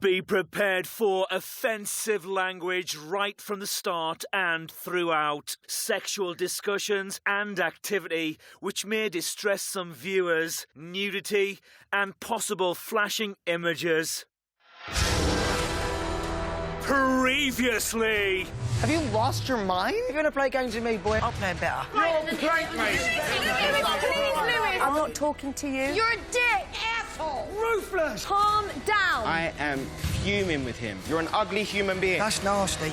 Be prepared for offensive language right from the start and throughout. Sexual discussions and activity which may distress some viewers. Nudity and possible flashing images. Previously. Have you lost your mind? You're going to play games with me, boy? I'll play better. You're blank, mate. Lewis, I'm not talking to you. You're a dick, asshole. Ruthless. Calm down. I am fuming with him. You're an ugly human being. That's nasty.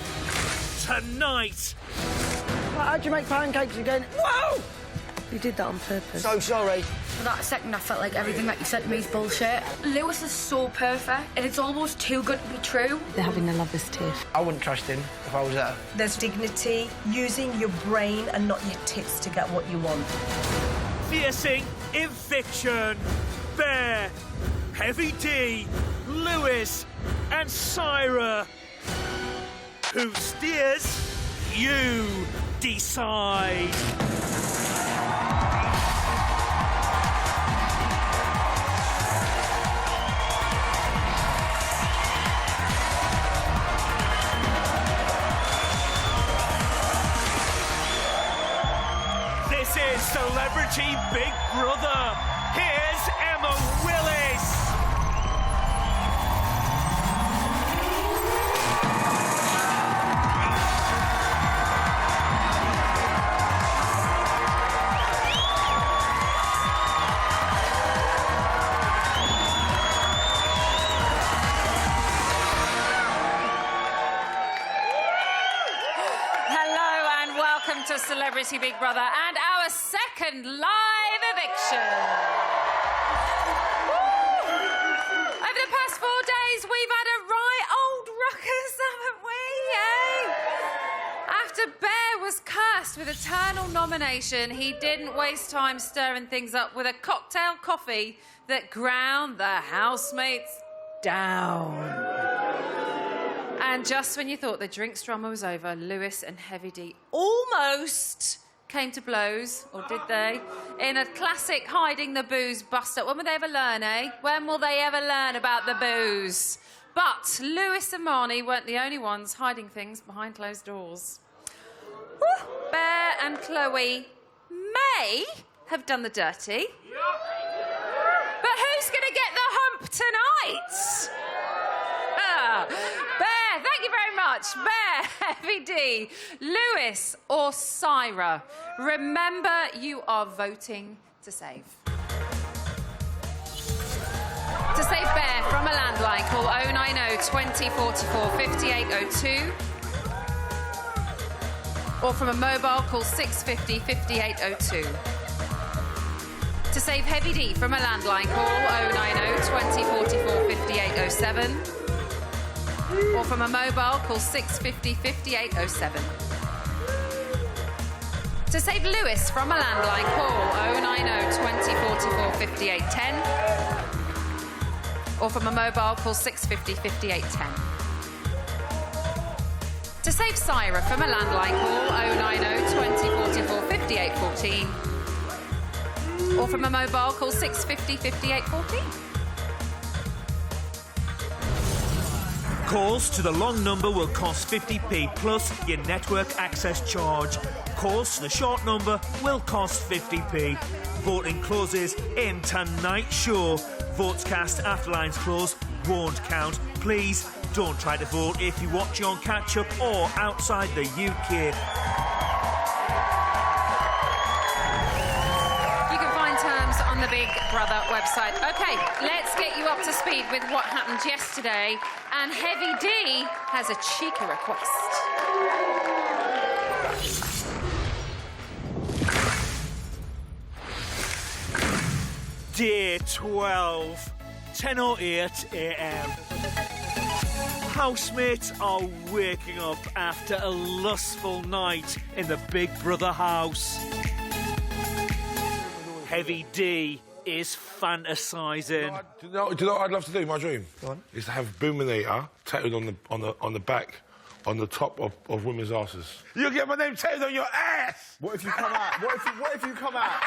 Tonight. How'd you make pancakes again? Whoa! You did that on purpose. So sorry. For that second, I felt like everything that you said to me is bullshit. Lewis is so perfect, and it's almost too good to be true. They're having a lovers' tiff. I wouldn't trust him if I was her. There's dignity, using your brain and not your tits to get what you want. Fiercing Eviction. Bear, Heavy D, Lewis and Syra. Who steers? You decide. This is Celebrity Big Brother. Here's Emma Willis. To Celebrity Big Brother and our second live eviction. Woo! Over the past 4 days, we've had a right old ruckus, haven't we? After Bear was cursed with eternal nomination, he didn't waste time stirring things up with a cocktail coffee that ground the housemates down. And just when you thought the drinks drama was over, Lewis and Heavy D almost came to blows, or did they? In a classic hiding the booze bust-up. When will they ever learn, eh? When will they ever learn about the booze? But Lewis and Marnie weren't the only ones hiding things behind closed doors. Woo! Bear and Chloe may have done the dirty. But who's going to get the hump tonight? Bear, thank you very much. Bear, Heavy D, Lewis or Syra. Remember, you are voting to save. To save Bear from a landline, call 090 20 44 5802. Or from a mobile, call 650 5802. To save Heavy D from a landline, call 090 20 44 5807. Or from a mobile, call 650 5807. To save Lewis from a landline, call 090 20 44 5810. Or from a mobile, call 650 5810. To save Syra from a landline, call 090 20 44 5814. Or from a mobile, call 650 5814. Calls to the long number will cost 50p plus your network access charge. Calls to the short number will cost 50p. Voting closes in tonight's show. Votes cast after lines close won't count. Please don't try to vote if you watch on catch-up or outside the UK. On the Big Brother website. OK, let's get you up to speed with what happened yesterday. And Heavy D has a cheeky request. Day 12, 10:08 a.m. Housemates are waking up after a lustful night in the Big Brother house. Heavy D is fantasising. Do you know what I'd love to do? My dream is to have Boominator tattooed on the back, on the top of women's asses. You'll get my name tattooed on your ass. What if you come out? What if you come out?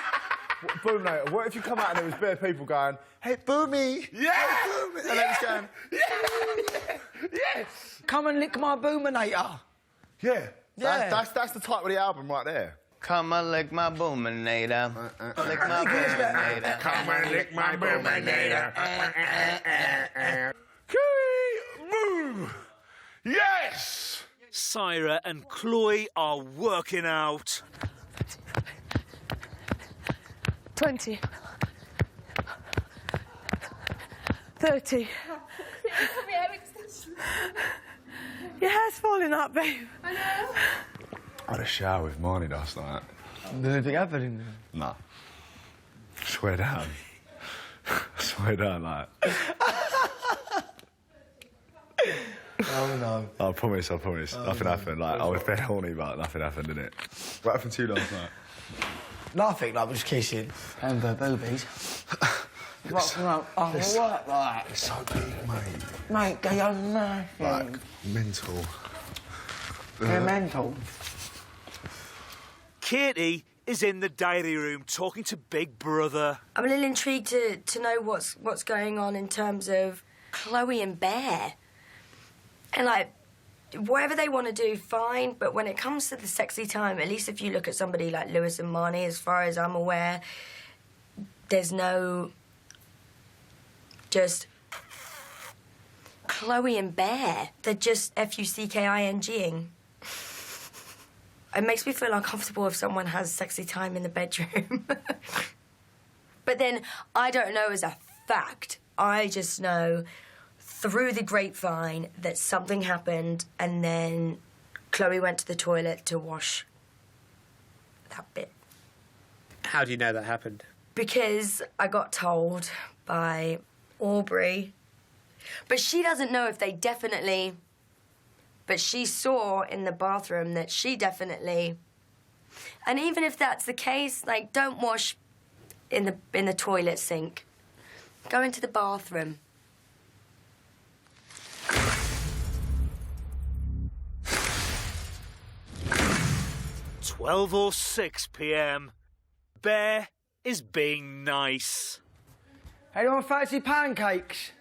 Boominator. What if you come out and there was bare people going, "Hey, Boomy." Yeah. Hey, Boomy. And then it's going, yeah. Yes! Come and lick my boominator. Yeah. Yeah. That's the title of the album right there. Come and lick my boominator. Lick my boominator. Come and lick my boominator. Boom! Yes! Syra and Chloe are working out. 20. 30. Your hair's falling out, babe. I had a shower with Marnie last night. Did anything happen in there? Nah. Swear down. Swear down, like. Oh, no. I promise. Nothing happened. Like, I was dead horny, but nothing happened, didn't it? What happened to you last night? Nothing, like, was kissing and boobies. What's wrong? Oh, what, like? It's so big, mate. Mate, they are nothing. Like, mental. They're mental. Katie is in the diary room talking to Big Brother. I'm a little intrigued to know what's going on in terms of Chloe and Bear. And, like, whatever they want to do, fine, but when it comes to the sexy time, at least if you look at somebody like Lewis and Marnie, as far as I'm aware, there's no... just... Chloe and Bear. They're just F-U-C-K-I-N-G-ing. It makes me feel uncomfortable if someone has sexy time in the bedroom. But then, I don't know as a fact. I just know through the grapevine that something happened and then Chloe went to the toilet to wash that bit. How do you know that happened? Because I got told by Aubrey. But she doesn't know if they definitely... But she saw in the bathroom that she definitely... And even if that's the case, like, don't wash in the toilet sink. Go into the bathroom. 12:06 p.m. Bear is being nice. Anyone fancy pancakes?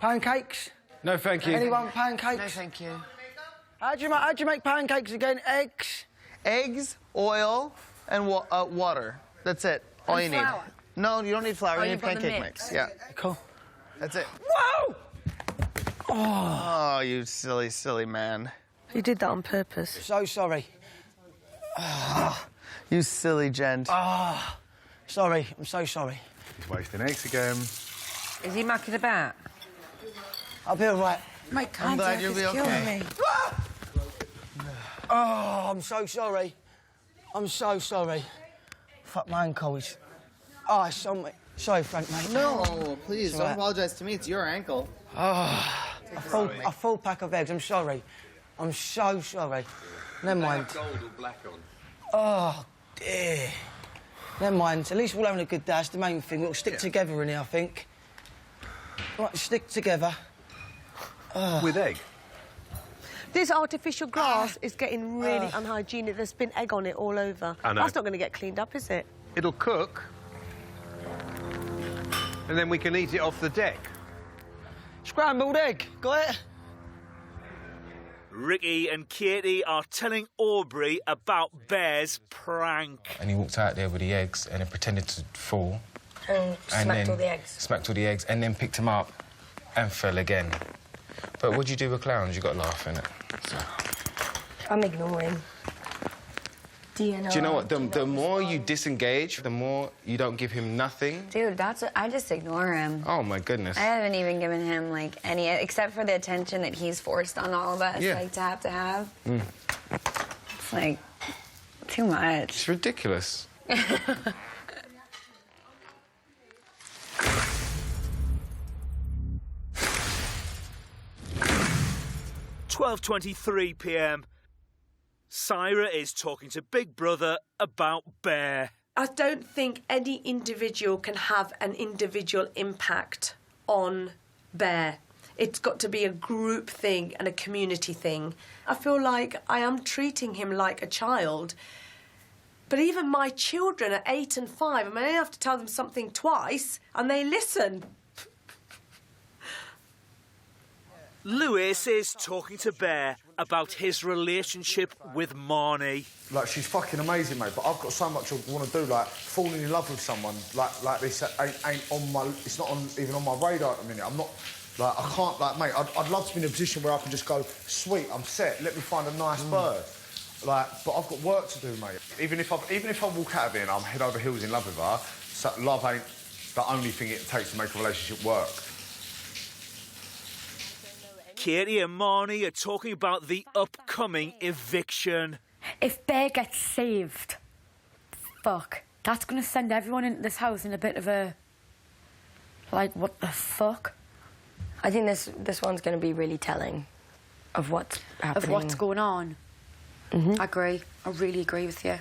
Pancakes? No, thank you. Anyone pancakes? No, thank you. How do you make pancakes again? Eggs? Eggs, oil, and water. That's it. All you need. No, you don't need flour. You need pancake mix. Yeah. Cool. That's it. Whoa! Oh, you silly, silly man. You did that on purpose. So sorry. You silly gent. Sorry. I'm so sorry. He's wasting eggs again. Is he mucking about? I'll be all right. My I'm glad you'll be okay. Oh, I'm so sorry. I'm so sorry. Fuck my ankle. Oh, it's on me. Sorry, Frank, mate. No, please, don't apologise to me. It's your ankle. A full pack of eggs. I'm sorry. I'm so sorry. Never mind. Gold or black on? Oh, dear. Never mind. At least we're all having a good day. That's the main thing. We'll stick together in here, I think. Right, stick together. With egg? This artificial grass is getting really unhygienic. There's been egg on it all over. I know. That's not going to get cleaned up, is it? It'll cook, and then we can eat it off the deck. Scrambled egg. Got it? Ricky and Katie are telling Aubrey about Bear's prank. And he walked out there with the eggs and then pretended to fall. And smacked all the eggs. Smacked all the eggs and then picked him up and fell again. But what do you do with clowns? You got to laugh, innit? So. I'm ignoring. Do you know what? The more you disengage, the more you don't give him nothing. Dude, I just ignore him. Oh, my goodness. I haven't even given him, like, any... Except for the attention that he's forced on all of us, like, to have. It's, like, too much. It's ridiculous. 12:23 p.m. Syra is talking to Big Brother about Bear. I don't think any individual can have an individual impact on Bear. It's got to be a group thing and a community thing. I feel like I am treating him like a child. But even my children are 8 and 5. I mean, I have to tell them something twice and they listen. Lewis is talking to Bear about his relationship with Marnie. Like, she's fucking amazing, mate, but I've got so much I want to do, like, falling in love with someone like this ain't on my... It's not even on my radar at the minute. I'm not... Like, I can't, like, mate, I'd love to be in a position where I can just go, sweet, I'm set, let me find a nice bird. Like, but I've got work to do, mate. Even if I walk out of here and I'm head over heels in love with her, so love ain't the only thing it takes to make a relationship work. Katie and Marnie are talking about the upcoming eviction. If Bear gets saved, fuck, that's going to send everyone into this house in a bit of a... Like, what the fuck? I think this one's going to be really telling of what's happening. Of what's going on. Mm-hmm. I agree. I really agree with you.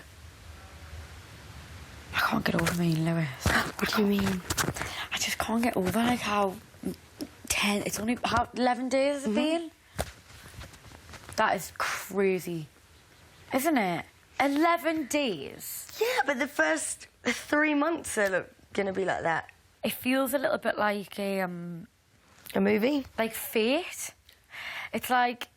I can't get over me and Lewis. What do you mean? I just can't get over, like, how... It's only... How, 11 days has it been? That is crazy. Isn't it? 11 days. Yeah, but the first 3 months are going to be like that. It feels a little bit like a movie? Like Fate. It's like...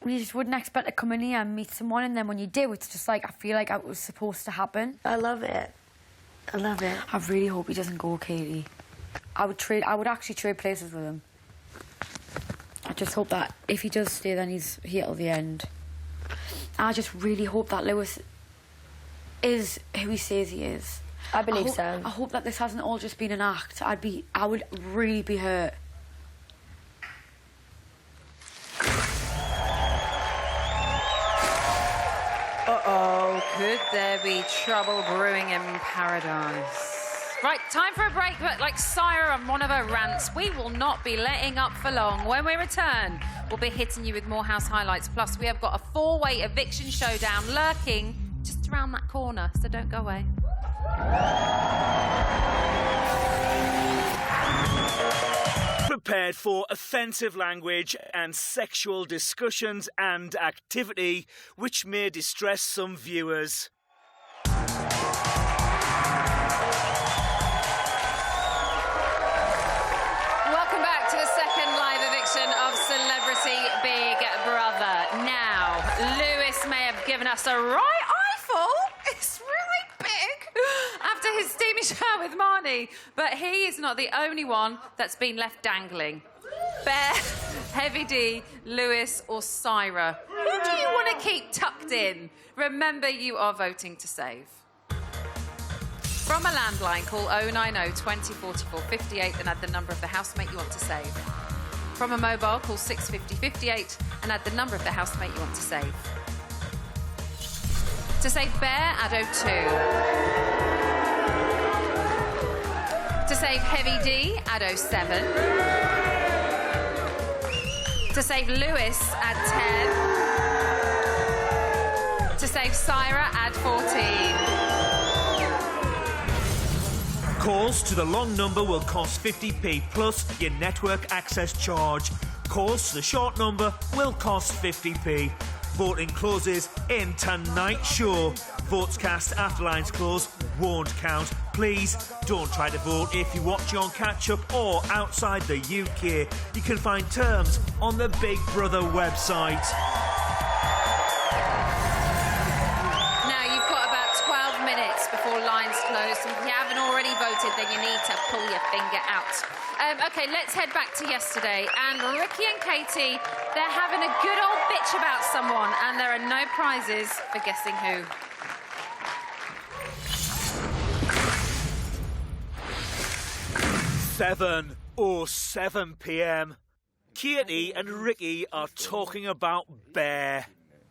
You just wouldn't expect to come in here and meet someone, and then when you do, it's just like, I feel like it was supposed to happen. I love it. I love it. I really hope he doesn't go, Katie. I would actually trade places with him. I just hope that if he does stay, then he's here till the end. I just really hope that Lewis is who he says he is. I believe so. I hope that this hasn't all just been an act. I would really be hurt. Uh-oh, could there be trouble brewing in paradise? Right, time for a break, but like Syra on one of her rants, we will not be letting up for long. When we return, we'll be hitting you with more house highlights. Plus, we have got a 4-way eviction showdown lurking just around that corner, so don't go away. Prepared for offensive language and sexual discussions and activity which may distress some viewers. Welcome back to the second live eviction of Celebrity Big Brother. Now, Lewis may have given us a right eyeful. It's really big after his steamy shower with Marnie, but he is not the only one that's been left dangling. Bear, Heavy D, Lewis or Syra. Who do you want to keep tucked in? Remember, you are voting to save. From a landline, call 090 20 44 58 and add the number of the housemate you want to save. From a mobile, call 650 58 and add the number of the housemate you want to save. To save Bear, add 02. To save Heavy D, add 07. To save Lewis, add 10. To save Syra, add 14. Calls to the long number will cost 50p plus your network access charge. Calls to the short number will cost 50p. Voting closes in tonight's show. Votes cast after lines close won't count. Please don't try to vote if you're watching on catch-up or outside the UK. You can find terms on the Big Brother website. Now, you've got about 12 minutes before lines close. And if you haven't already voted, then you need to pull your finger out. OK, let's head back to yesterday. And Ricky and Katie, they're having a good old bitch about someone, and there are no prizes for guessing who. Seven or 7 p.m. Katie and Ricky are talking about Bear.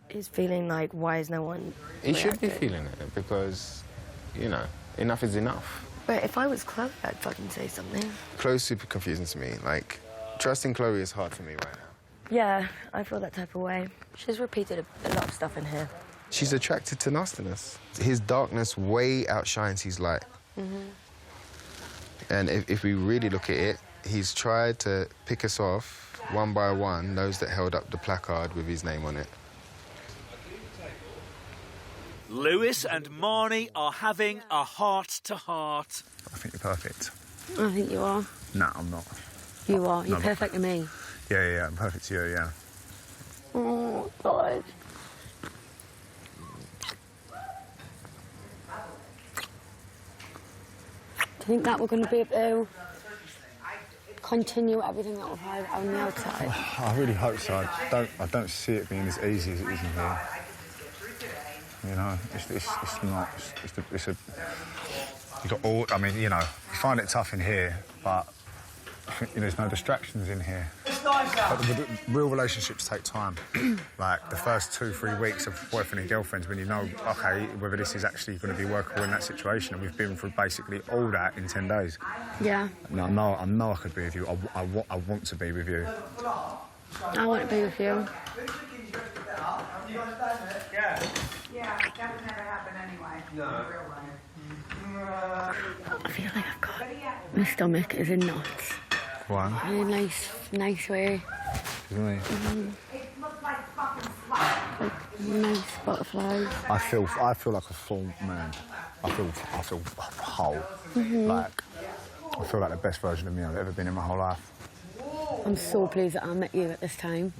He's feeling like, why is no one He should be feeling it because, you know, enough is enough. But if I was Chloe, I'd fucking say something. Chloe's super confusing to me. Like, trusting Chloe is hard for me right now. Yeah, I feel that type of way. She's repeated a lot of stuff in here. She's attracted to nastiness. His darkness way outshines his light. Mm-hmm. And if we really look at it, he's tried to pick us off one by one, those that held up the placard with his name on it. Lewis and Marnie are having a heart-to-heart. I think you're perfect. I think you are. Nah, I'm not. You are. You're No, perfect to me. Yeah, I'm perfect to you, yeah. Oh, God. Do you think that we're going to be able to continue everything that we've had on the outside? I really hope so. I don't see it being as easy as it is in here. You know, it's not. It's a. You got all. I mean, you know, you find it tough in here, but you know, there's no distractions in here. But the real relationships take time. Like the first 2-3 weeks of boyfriend and girlfriends, when you know, okay, whether this is actually going to be workable in that situation, and we've been through basically all that in 10 days. Yeah. And I know I could be with you. I want to be with you. I want to be with you. Yeah, that would never happen anyway. No. In real life. I feel like I've got... My stomach is in knots. Why? In a nice way. Really? It looks like fucking slime. Like nice butterflies. I feel like a full man. I feel whole. Like I feel like the best version of me I've ever been in my whole life. I'm so pleased that I met you at this time.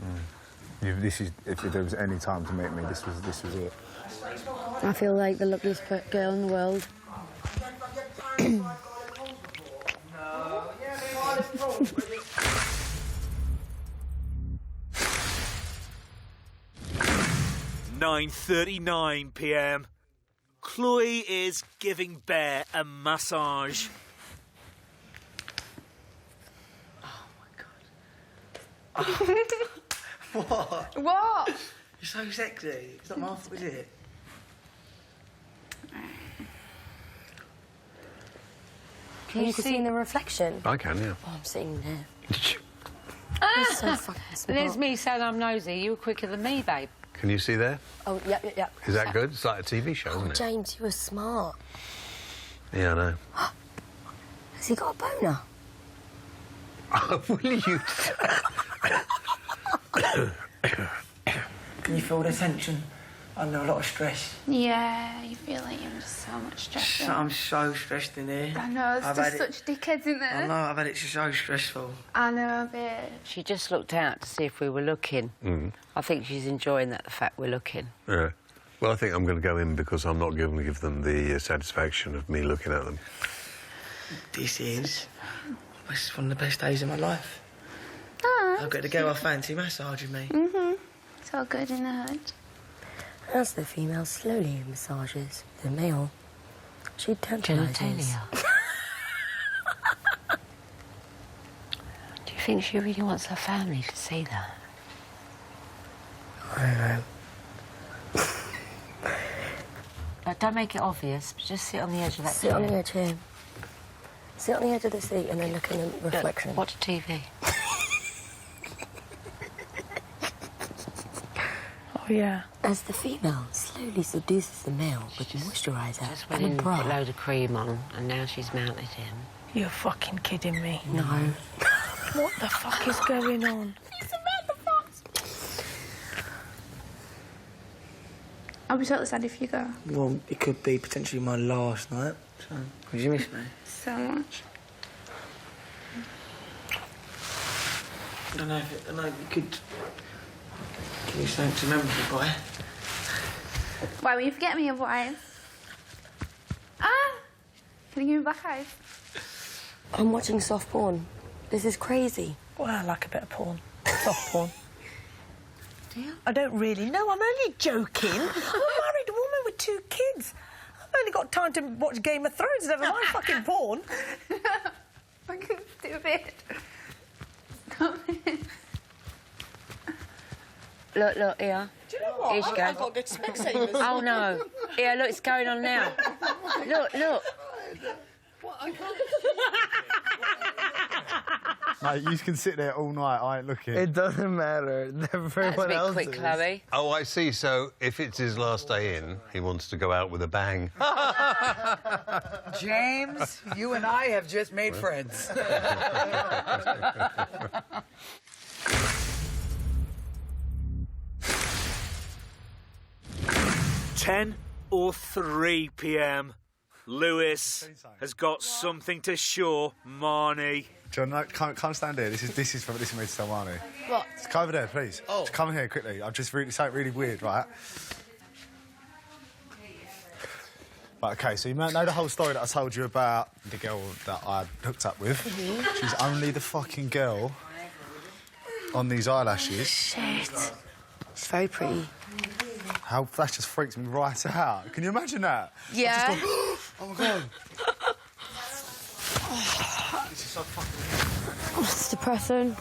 This is, if there was any time to meet me, this was it. I feel like the luckiest girl in the world. (9:39 p.m). Chloe is giving Bear a massage. What? What? You're so sexy. It's not my fault, is it? Can you see the reflection? I can, yeah. Oh, I'm sitting there. Ah! So fucking smart. There's me saying I'm nosy. You were quicker than me, babe. Can you see there? Oh, yeah. Is that good? It's like a TV show, isn't it? James, you were smart. Yeah, I know. Has he got a boner? Oh, will you? Can you feel the tension under a lot of stress? Yeah, you feel like you're under so much stress. I'm so stressed in here. I know, I've there's had just such dickheads in there. I know, I've had it so stressful. I know, babe. She just looked out to see if we were looking. I think she's enjoying the fact we're looking. Yeah. Well, I think I'm going to go in because I'm not going to give them the satisfaction of me looking at them. This is one of the best days of my life. Oh, I've got the girl I fancy massaging me. It's all good in the hood. As the female slowly massages the male, she tantalises. Genitalia. Do you think she really wants her family to see that? I don't know. Don't make it obvious, but just sit on the edge of that Sit on the edge here. Sit on the edge of the seat and then look in the reflection. Watch TV. Oh, yeah. As the female slowly seduces the male with moisturiser Just went and in a and put a bra. load of cream on, and now she's mounted him. You're fucking kidding me. No. What the fuck is going on? I'll be totally sad if you go. Well, it could be potentially my last night. So, would you miss me? So much. I don't know you could give me something to remember me by. Why will you forget me otherwise? Ah! Can you give me black eyes? I'm watching soft porn. This is crazy. Well, I like a bit of porn. Soft porn. Do you? I don't really know. I'm only joking. I'm a married woman with 2 kids. I've only got time to watch Game of Thrones, never mind fucking porn. Fucking stupid. Look, here. Do you know what? Here she I've goes. got good Specsavers. Oh, no. Here, look, it's going on now. Look. What, I can't... Mate, you can sit there all night. I ain't looking. It doesn't matter. Everyone else quick, is. Chloe. Oh, I see. So if it's his last day in, he wants to go out with a bang. James, you and I have just made friends. 10:03 p.m. Lewis has got something to show Marnie. John, no, come stand here. This is me to tell Marnie. What? Just come over there, please. Oh. Just come here quickly. I'm just really something really weird, right? Right, okay, so you might know the whole story that I told you about the girl that I hooked up with. She's only the fucking girl on these eyelashes. Shit. It's very pretty. How that just freaks me right out. Can you imagine that? Yeah. I've just gone, oh my god. This is so fucking... Oh, it's depressing.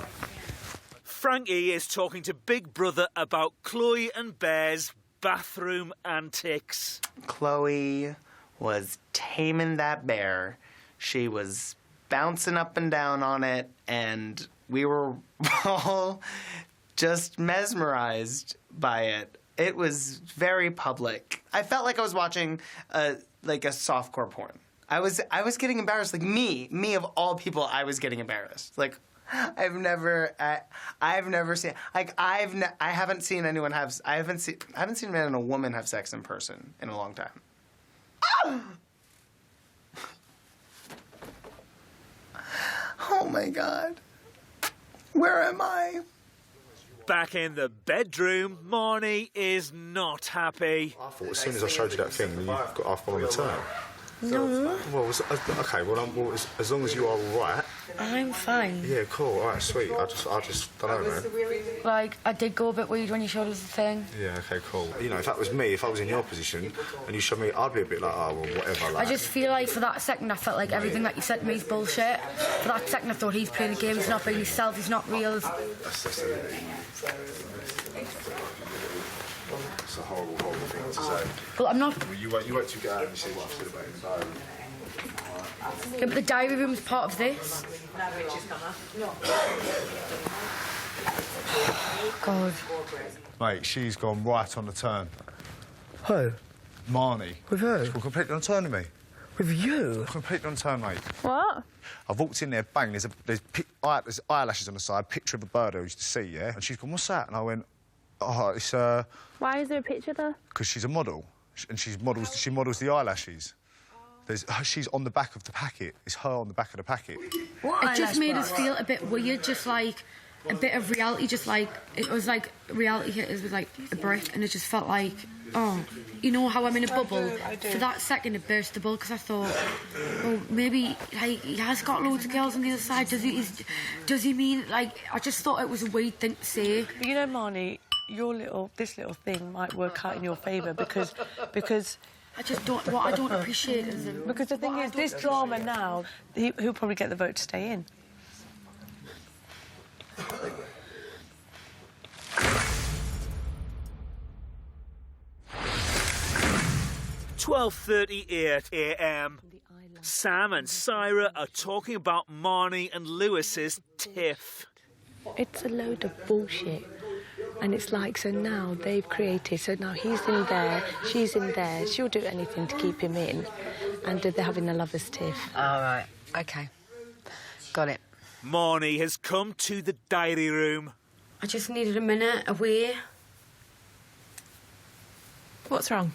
Frankie is talking to Big Brother about Chloe and Bear's bathroom antics. Chloe was taming that bear. She was bouncing up and down on it, and we were all just mesmerized by it. It was very public. I felt like I was watching a softcore porn. I was getting embarrassed. Like me of all people, I was getting embarrassed. Like I haven't seen anyone have. I haven't seen a man and a woman have sex in person in a long time. Oh my God. Where am I? Back in the bedroom, Marnie is not happy. I thought as soon as I showed you that thing, you got off on the turn. No. Well, okay. Well, as long as you are all right. I'm fine. Yeah, cool. All right, sweet. I just don't know, man. Like, I did go a bit weird when you showed us the thing. Yeah, okay, cool. You know, if that was me, if I was in your position and you showed me, I'd be a bit like, oh, well, whatever. Like. I just feel like for that second I felt like everything that you said to me is bullshit. For that second I thought he's playing a game, he's not being himself, he's not real. It's a horrible, horrible thing to say. Well, I'm not... You wait till you get out and you see what I feel about it in the diary. Yeah, but the diary room's part of this. God. Mate, she's gone right on the turn. Who? Marnie. With who? She's gone completely on the turn to me. With you? Completely on the turn, mate. What? I walked in there, bang, there's eyelashes on the side, picture of a bird I used to see, yeah? And she's gone, what's that? And I went, oh, it's, Why is there a picture there? because she's a model, and she models the eyelashes. She's on the back of the packet. It's her on the back of the packet. What? It just made us feel a bit weird, just like a bit of reality, just like it was like reality hit us with like a brick, and it just felt like, oh, you know how I'm in a bubble. For that second, it burst the bubble because I thought, oh, maybe like he has got loads of girls on the other side. Does he mean like? I just thought it was a weird thing to say. You know, Marnie, this little thing might work out in your favour because. I just don't. What I don't appreciate is because the thing is, this drama now, he'll probably get the vote to stay in. (12:38 a.m). Sam and Syra are talking about Marnie and Lewis's tiff. It's a load of bullshit. And it's like, so now they've created, so now he's in there, she's in there, she'll do anything to keep him in, and they're having a lover's tiff. All right, OK. Got it. Marnie has come to the diary room. I just needed a minute away. What's wrong?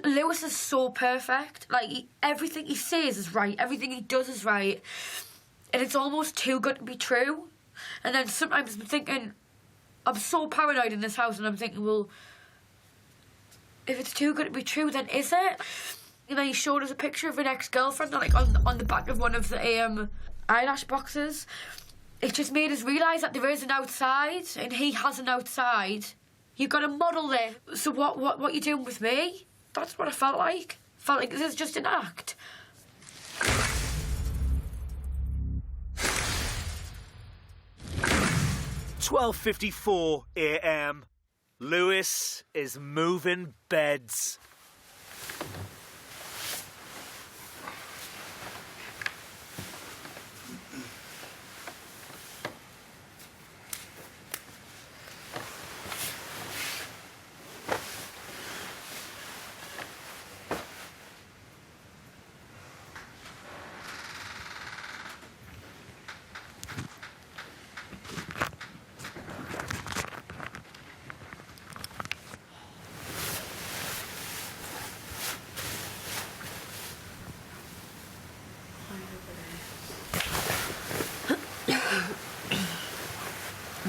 Lewis is so perfect. Like, everything he says is right. Everything he does is right. And it's almost too good to be true. And then sometimes I'm thinking, I'm so paranoid in this house, and I'm thinking, well, if it's too good to be true, then is it? You know, he showed us a picture of an ex-girlfriend, like, on the back of one of the eyelash boxes. It just made us realise that there is an outside, and he has an outside. You've got a model there. So what you doing with me? That's what I felt like. Felt like this is just an act. (12:54 a.m). Lewis is moving beds.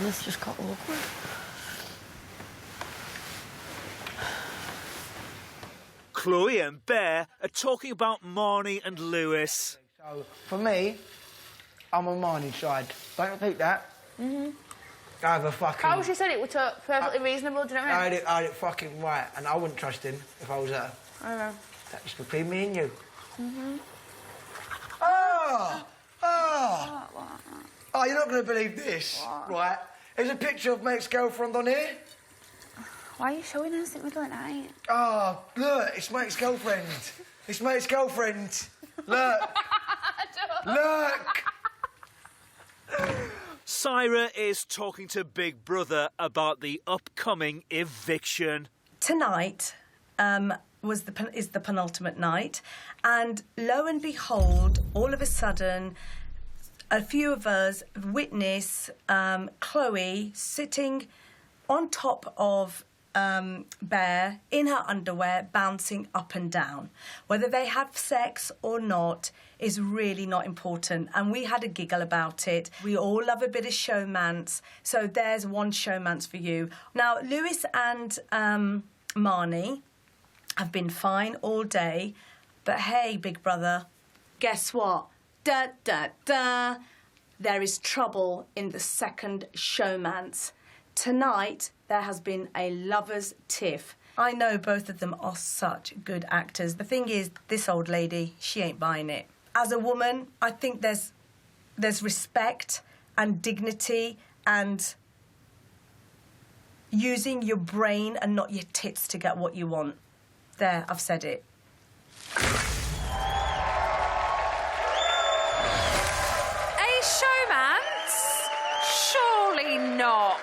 this just got awkward. Chloe and Bear are talking about Marnie and Lewis. So, for me, I'm on Marnie's side. Don't repeat that. I have a fucking... Carl, she said it was perfectly reasonable, do you know what I mean? I had it fucking right, and I wouldn't trust him if I was her. I know. That's just between me and you. Mm-hmm. Oh, you're not going to believe this, right? There's a picture of my ex-girlfriend on here. Why are you showing us at middle of the night? Oh, look, it's my ex-girlfriend. It's my ex-girlfriend. Look. Look. Syra is talking to Big Brother about the upcoming eviction. Tonight is the penultimate night, and lo and behold, all of a sudden, a few of us witness Chloe sitting on top of Bear in her underwear, bouncing up and down. Whether they have sex or not is really not important, and we had a giggle about it. We all love a bit of showmance, so there's one showmance for you. Now, Lewis and Marnie have been fine all day, but hey, Big Brother, guess what? Da, da, da. There is trouble in the second showmance. Tonight, there has been a lover's tiff. I know both of them are such good actors. The thing is, this old lady, she ain't buying it. As a woman, I think there's respect and dignity and using your brain and not your tits to get what you want. There, I've said it. A showmance? Surely not.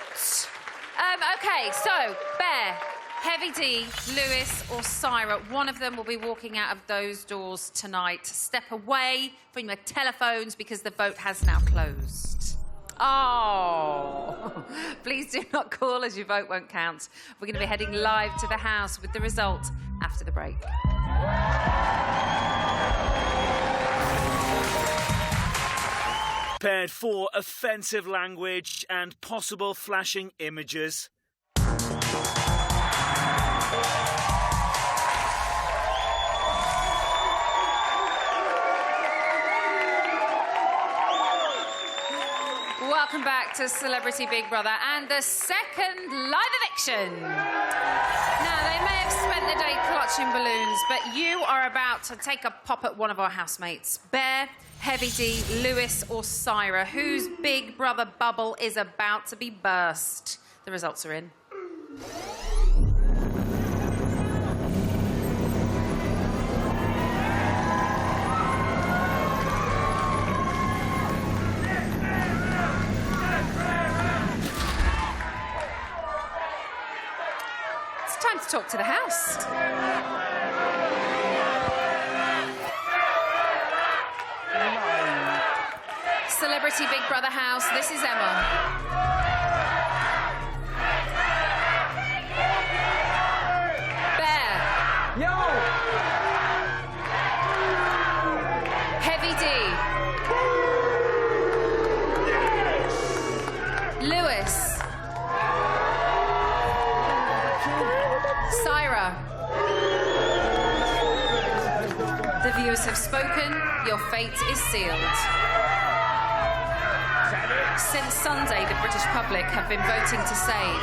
OK, so, Bear, Heavy D, Lewis or Syra, one of them will be walking out of those doors tonight. Step away from your telephones because the vote has now closed. Oh, please do not call as your vote won't count. We're going to be heading live to the house with the result after the break. Prepared for offensive language and possible flashing images. Welcome back to Celebrity Big Brother and the second live eviction. Now, they may have spent the day clutching balloons, but you are about to take a pop at one of our housemates. Bear, Heavy D, Lewis or Syra, whose Big Brother bubble is about to be burst. The results are in. Time to talk to the house. Celebrity Big Brother house, this is Emma. Bear. Yo! Heavy D. Lewis. Syra. The viewers have spoken. Your fate is sealed. Since Sunday, the British public have been voting to save.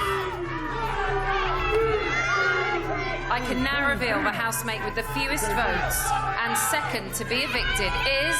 I can now reveal the housemate with the fewest votes, and second to be evicted is...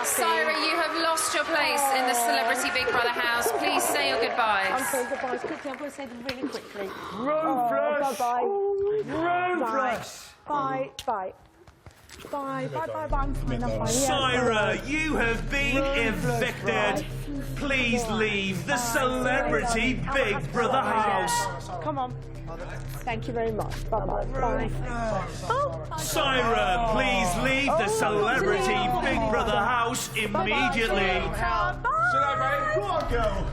Syra, you have lost your place in the Celebrity Big Brother house. Please say your goodbyes. I'm saying goodbyes quickly. I'm going to say them really quickly. Ruthless. Bye-bye. Ruthless. Bye. Bye. Bye. Bye. Bye. Bye. I'm fine. I'm fine. Syra, you have been evicted. please leave the celebrity Big Brother house. Come on. Thank you very much. Bye-bye. Bye. Syra, please leave the celebrity Big Brother house immediately. Bye. Go on, girl.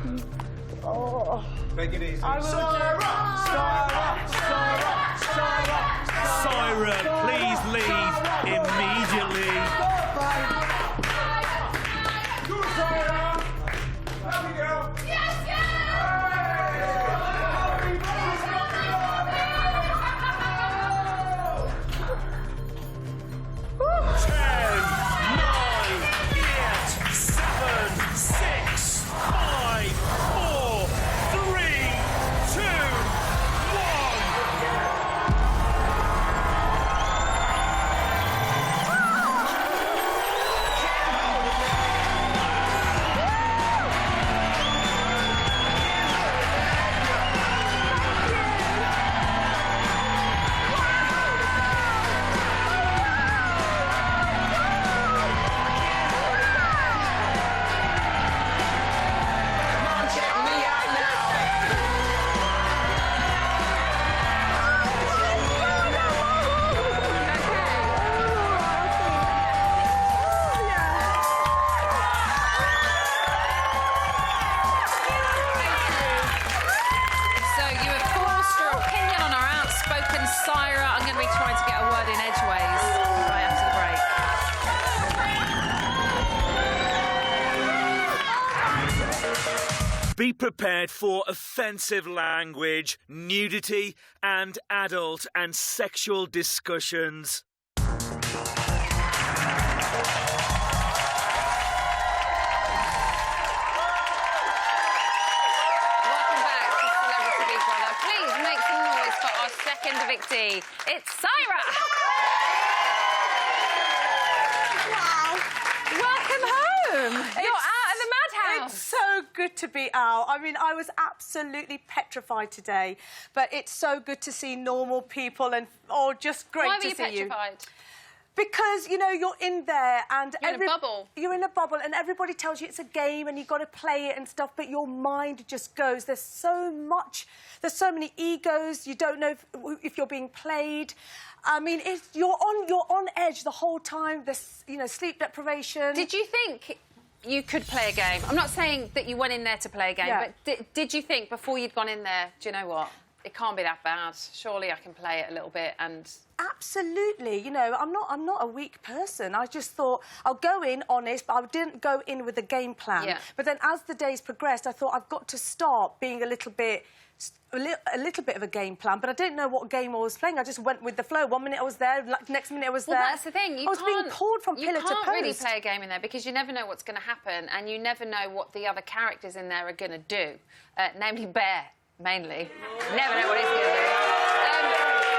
Oh. Take it easy. Syra, please leave immediately. Be prepared for offensive language, nudity, and adult and sexual discussions. Welcome back to Celebrity Big Brother. Please make some noise for our second evictee. It's Syra. Welcome home. You're out of the madhouse. It's so good to be out. I mean, I was absolutely petrified today, but it's so good to see normal people and just great Why to were you see you. petrified? Because, you know, you're in there and... You're in a bubble. You're in a bubble and everybody tells you it's a game and you've got to play it and stuff, but your mind just goes. There's so many egos. You don't know if you're being played. I mean, you're on edge the whole time. There's, you know, sleep deprivation. Did you think you could play a game? I'm not saying that you went in there to play a game, but did you think before you'd gone in there, do you know what? It can't be that bad. Surely I can play it a little bit and... Absolutely. You know, I'm not a weak person. I just thought I'll go in honest, but I didn't go in with a game plan. Yeah. But then as the days progressed, I thought I've got to start being a little bit of a game plan, but I didn't know what game I was playing. I just went with the flow. 1 minute I was there, next minute I was there. Well, that's the thing. I was being pulled from pillar to post. You can't really play a game in there because you never know what's going to happen and you never know what the other characters in there are going to do, namely Bear, mainly. Never know what he's going to do.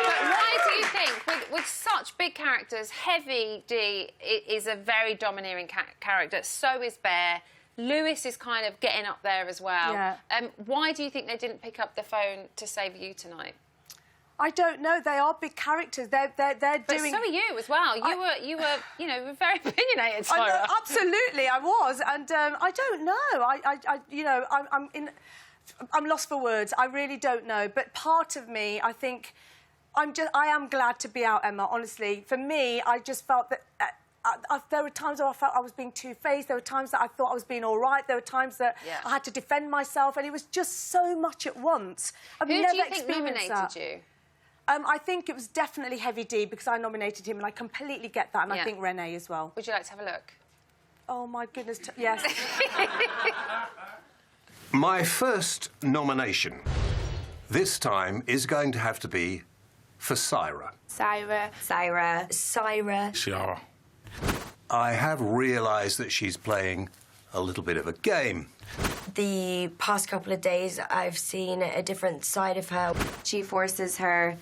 But why do you think, with such big characters, Heavy D is a very domineering character, so is Bear, Lewis is kind of getting up there as well. Yeah. Why do you think they didn't pick up the phone to save you tonight? I don't know. They are big characters. They're but doing... But so are you as well. You were, you know, very opinionated, Syra. I know, absolutely, I was. And I don't know. I'm lost for words. I really don't know. But part of me, I think... I am glad to be out, Emma, honestly. For me, I just felt that... there were times where I felt I was being two-faced. There were times that I thought I was being all right. There were times that I had to defend myself, and it was just so much at once. I've Who never do you think experienced nominated that. you? I think it was definitely Heavy D because I nominated him, and I completely get that, and I think Renee as well. Would you like to have a look? Oh, my goodness, yes. My first nomination this time is going to have to be for Syra. Syra. I have realised that she's playing a little bit of a game. The past couple of days, I've seen a different side of her. She forces her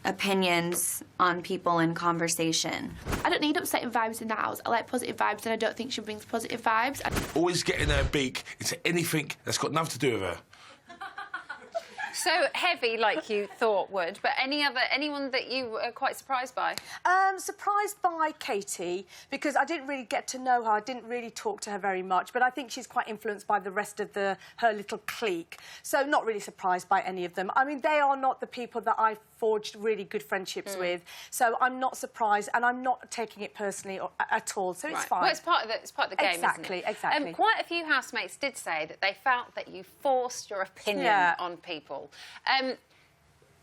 opinions on people in conversation. I don't need upsetting vibes in the house. I like positive vibes, and I don't think she brings positive vibes. Always getting her beak into anything that's got nothing to do with her. so heavy like you thought would, but anyone that you were quite surprised by? Surprised by Katie, because I didn't really get to know her. I didn't really talk to her very much, but I think she's quite influenced by the rest of her little clique. So not really surprised by any of them. I mean, they are not the people that I forged really good friendships with. So I'm not surprised, and I'm not taking it personally at all. So it's fine. Well, it's part of the game, exactly, isn't it? Exactly. Quite a few housemates did say that they felt that you forced your opinion on people.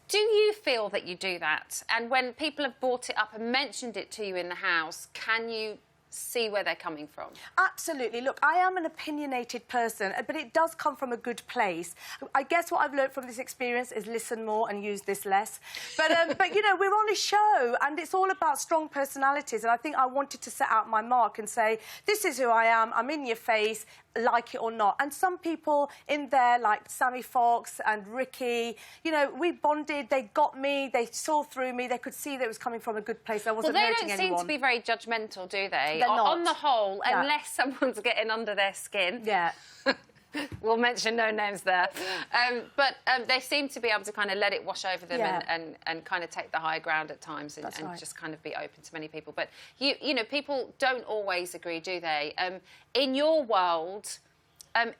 Do you feel that you do that? And when people have brought it up and mentioned it to you in the house, can you see where they're coming from? Absolutely. Look, I am an opinionated person, but it does come from a good place. I guess what I've learned from this experience is listen more and use this less. But, you know, we're on a show and it's all about strong personalities, and I think I wanted to set out my mark and say, this is who I am, I'm in your face, like it or not. And some people in there, like Sammy Fox and Ricky, you know, we bonded, they got me, they saw through me, they could see that it was coming from a good place. I wasn't hurting anyone. Well, they don't seem to be very judgmental, do they? They're not. On the whole, unless someone's getting under their skin. Yeah. We'll mention no names there. But they seem to be able to kind of let it wash over them and kind of take the high ground at times and just kind of be open to many people. But, you know, people don't always agree, do they? In your world,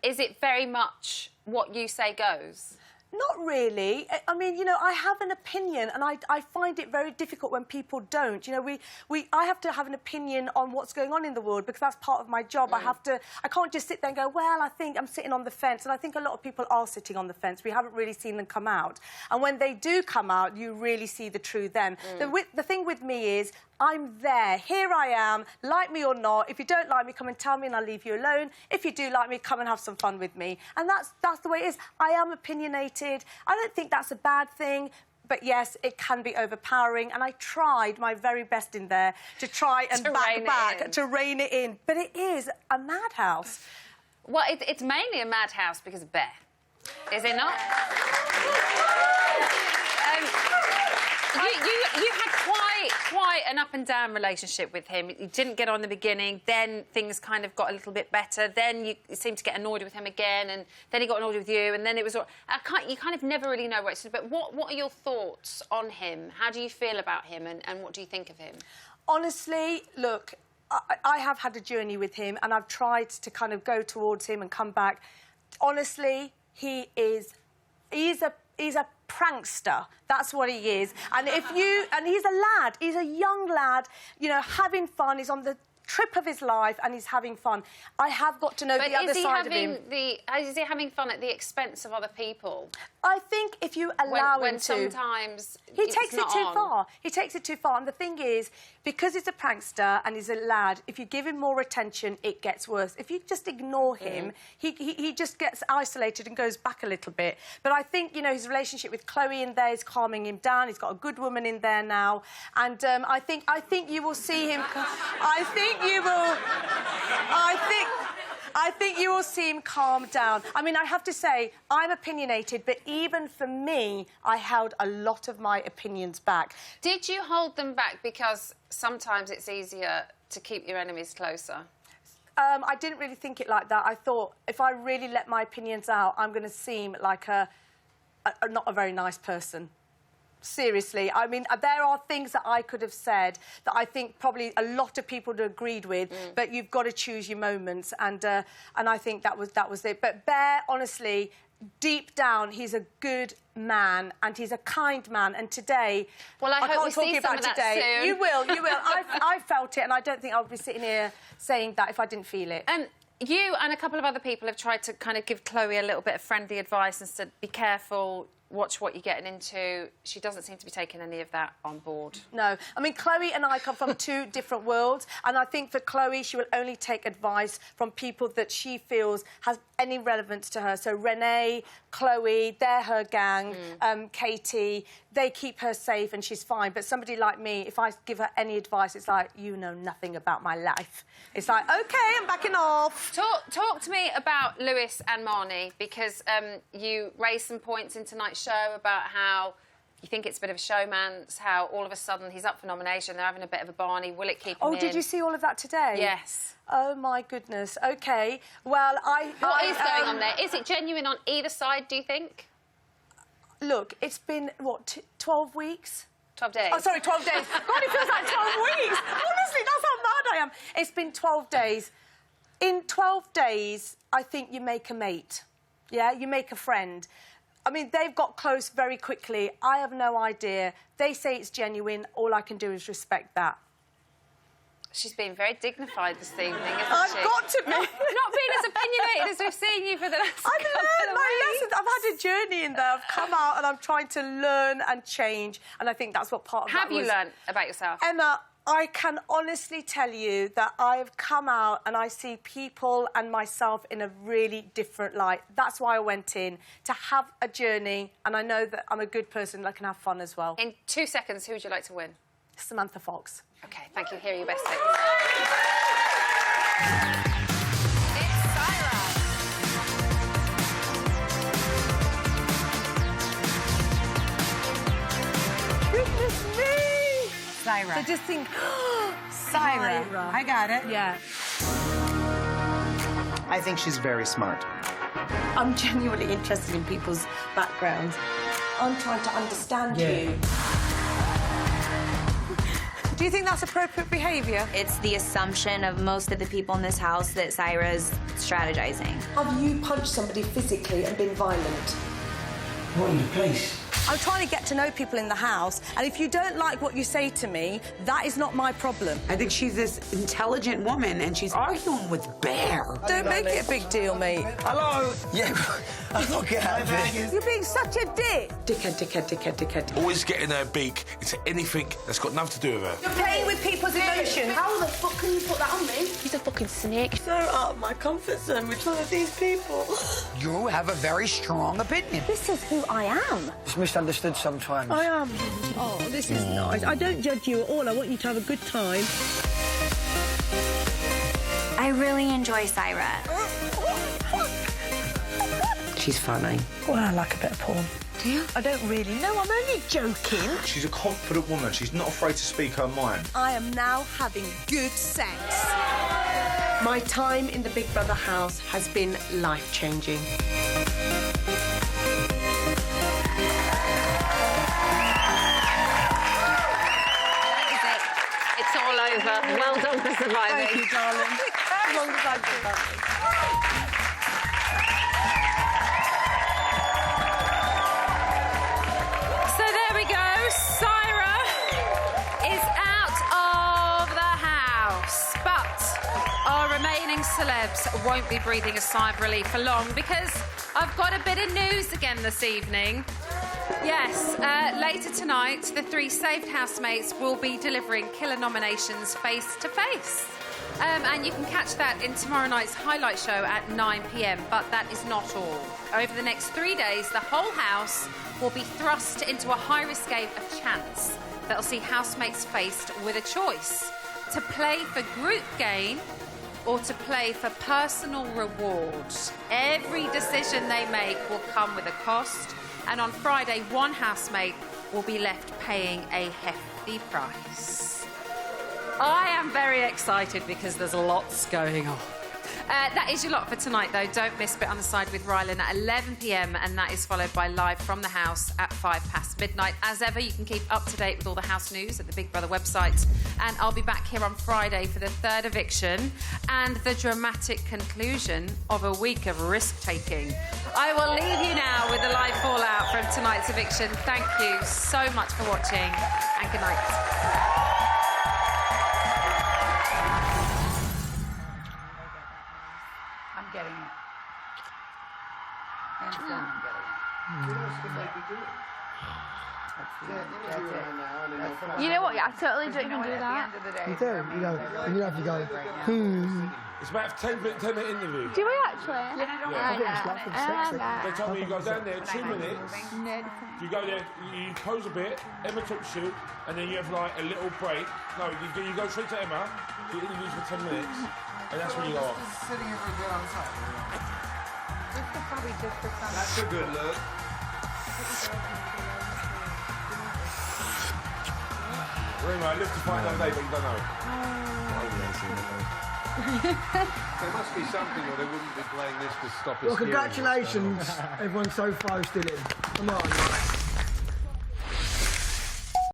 is it very much what you say goes? Not really. I mean, you know, I have an opinion, and I find it very difficult when people don't. You know, I have to have an opinion on what's going on in the world because that's part of my job. I can't just sit there and go, well, I think I'm sitting on the fence. And I think a lot of people are sitting on the fence. We haven't really seen them come out. And when they do come out, you really see the true them. The thing with me is, I'm there. Here I am, like me or not. If you don't like me, come and tell me and I'll leave you alone. If you do like me, come and have some fun with me. And that's the way it is. I am opinionated. I don't think that's a bad thing. But yes, it can be overpowering, and I tried my very best in there to try and to rein it in. But it is a madhouse. Well, it's mainly a madhouse because of Bear, is it not? You had quite an up-and-down relationship with him. You didn't get on in the beginning, then things kind of got a little bit better, then you seemed to get annoyed with him again, and then he got annoyed with you, and then it was... you kind of never really know where it's... But what are your thoughts on him? How do you feel about him, and what do you think of him? Honestly, look, I have had a journey with him, and I've tried to kind of go towards him and come back. Honestly, he's a prankster. That's what he is. And he's a young lad, you know, having fun. He's on the trip of his life and he's having fun. I have got to know the other side of him. Is he having fun at the expense of other people? I think if you allow him when to... sometimes he takes it too far. He takes it too far. And the thing is, because he's a prankster and he's a lad, if you give him more attention, it gets worse. If you just ignore him, he just gets isolated and goes back a little bit. But I think, you know, his relationship with Chloe in there is calming him down. He's got a good woman in there now. And I think you will see him... I think you will see him calm down. I mean, I have to say, I'm opinionated, but even for me, I held a lot of my opinions back. Did you hold them back because sometimes it's easier to keep your enemies closer? I didn't really think it like that. I thought, if I really let my opinions out, I'm going to seem like not a very nice person. Seriously, I mean, there are things that I could have said that I think probably a lot of people would have agreed with, but you've got to choose your moments, and I think that was it. But Bear, honestly, deep down, he's a good man and he's a kind man. And today, well, I hope we see some of that soon. You will. I felt it, and I don't think I would be sitting here saying that if I didn't feel it. You and a couple of other people have tried to kind of give Chloe a little bit of friendly advice and said, be careful. Watch what you're getting into. She doesn't seem to be taking any of that on board. No. I mean, Chloe and I come from two different worlds, and I think for Chloe, she will only take advice from people that she feels has any relevance to her. So Renee, Chloe, they're her gang, Katie, they keep her safe and she's fine. But somebody like me, if I give her any advice, it's like, you know nothing about my life. It's like, OK, I'm backing off. Talk to me about Lewis and Marnie, because you raised some points in tonight's show about how you think it's a bit of a showman's, how all of a sudden he's up for nomination, they're having a bit of a Barney, will it keep him in? Oh, did you see all of that today? Yes. Oh, my goodness. OK, well, What is going on there? Is it genuine on either side, do you think? Look, it's been, what, 12 weeks? 12 days. Oh, sorry, 12 days. God, it feels like 12 weeks. Honestly, that's how mad I am. It's been 12 days. In 12 days, I think you make a mate. Yeah, you make a friend. I mean, they've got close very quickly. I have no idea. They say it's genuine. All I can do is respect that. She's been very dignified this evening, isn't she? I've got to be. Not being as opinionated as we've seen you for the last I've couple learned of my weeks. lessons. I've had a journey in there. I've come out and I'm trying to learn and change. And I think that's what part of Have that you was. learned about yourself? Emma, I can honestly tell you that I've come out and I see people and myself in a really different light. That's why I went in, to have a journey, and I know that I'm a good person that can have fun as well. In 2 seconds, who would you like to win? Samantha Fox. OK, thank you. Here are your best tips. Goodness me! Syra. So just think, Syra. I got it. Yeah. I think she's very smart. I'm genuinely interested in people's backgrounds. I'm trying to understand you. Do you think that's appropriate behaviour? It's the assumption of most of the people in this house that Syra's strategizing. Have you punched somebody physically and been violent? What in the place? I'm trying to get to know people in the house, and if you don't like what you say to me, that is not my problem. I think she's this intelligent woman, and she's arguing with Bear. Don't make it a big deal, mate. Hello? Yeah, I've got to get out of here. You're being such a dick. Dickhead. Always getting her beak into anything that's got nothing to do with her. You're playing with people's emotions. How the fuck can you put that on me? He's a fucking snake. So out of my comfort zone with some of these people. You have a very strong opinion. This is who I am. It's misunderstood sometimes. I am. Oh, this is nice. I don't judge you at all. I want you to have a good time. I really enjoy Syra. She's funny. Well, I like a bit of porn. Do you? I don't really know. I'm only joking. She's a confident woman. She's not afraid to speak her mind. I am now having good sex. My time in the Big Brother house has been life-changing. It's all over. Well done for surviving. Thank you, darling. As long as I do that. So there we go. Syra is out of the house. But our remaining celebs won't be breathing a sigh of relief for long, because I've got a bit of news again this evening. Yes, later tonight, the 3 saved housemates will be delivering killer nominations face-to-face. And you can catch that in tomorrow night's highlight show at 9 p.m, but that is not all. Over the next 3 days, the whole house will be thrust into a high-risk game of chance that'll see housemates faced with a choice: to play for group gain or to play for personal rewards. Every decision they make will come with a cost, and on Friday, one housemate will be left paying a hefty price. I am very excited because there's lots going on. That is your lot for tonight, though. Don't miss Bit on the Side with Rylan at 11 p.m, and that is followed by Live from the House at midnight. As ever, you can keep up to date with all the house news at the Big Brother website, and I'll be back here on Friday for the 3rd eviction and the dramatic conclusion of a week of risk-taking. I will leave you now with the live fallout from tonight's eviction. Thank you so much for watching, and good night. I'm getting it. And so I'm getting it. You know what? I totally don't even do that. You do? You have to go, It's about a 10-minute interview. Do we actually? They told me you go down there 2 minutes. You go there, you pose a bit, Emma talks to you, and then you have like a little break. No, you go straight to Emma, you interviews for 10 minutes, and that's when you go off. Sitting every day on side. That's a good look. Anyway, I live to find out day, but you don't know. There must be something, or they wouldn't be playing this to stop us. Well, congratulations, everyone so far still in. Come on.